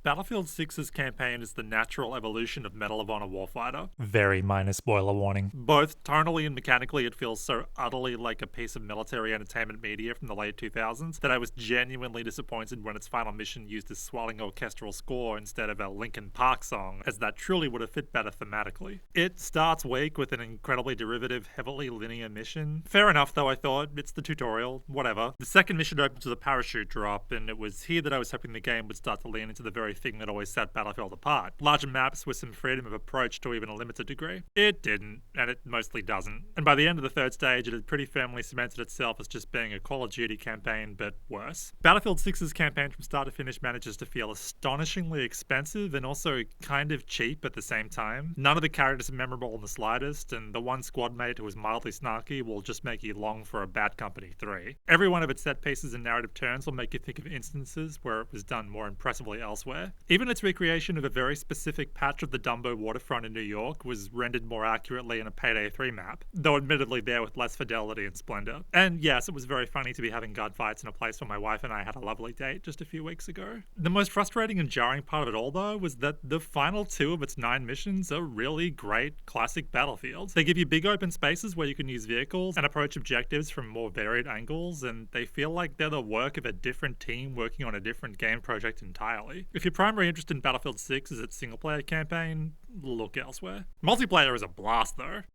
Battlefield 6's campaign is the natural evolution of Medal of Honor Warfighter. Very minor spoiler warning. Both tonally and mechanically, it feels so utterly like a piece of military entertainment media from the late 2000s that I was genuinely disappointed when its final mission used a swelling orchestral score instead of a Linkin Park song, as that truly would have fit better thematically. It starts weak with an incredibly derivative, heavily linear mission. Fair enough, though, I thought. It's the tutorial, whatever. The second mission opens with a parachute drop, and it was here that I was hoping the game would start to lean into the very thing that always set Battlefield apart. Larger maps with some freedom of approach to even a limited degree. It didn't, and it mostly doesn't. And by the end of the third stage, it had pretty firmly cemented itself as just being a Call of Duty campaign, but worse. Battlefield 6's campaign from start to finish manages to feel astonishingly expensive and also kind of cheap at the same time. None of the characters are memorable in the slightest, and the one squad mate who is mildly snarky will just make you long for a Bad Company 3. Every one of its set pieces and narrative turns will make you think of instances where it was done more impressively elsewhere. Even its recreation of a very specific patch of the Dumbo waterfront in New York was rendered more accurately in a Payday 3 map, though admittedly there with less fidelity and splendor. And yes, it was very funny to be having gunfights in a place where my wife and I had a lovely date just a few weeks ago. The most frustrating and jarring part of it all, though, was that the final 2 of its 9 missions are really great classic Battlefields. They give you big open spaces where you can use vehicles and approach objectives from more varied angles, and they feel like they're the work of a different team working on a different game project entirely. If your primary interest in Battlefield 6 is its single-player campaign, look elsewhere. Multiplayer is a blast, though.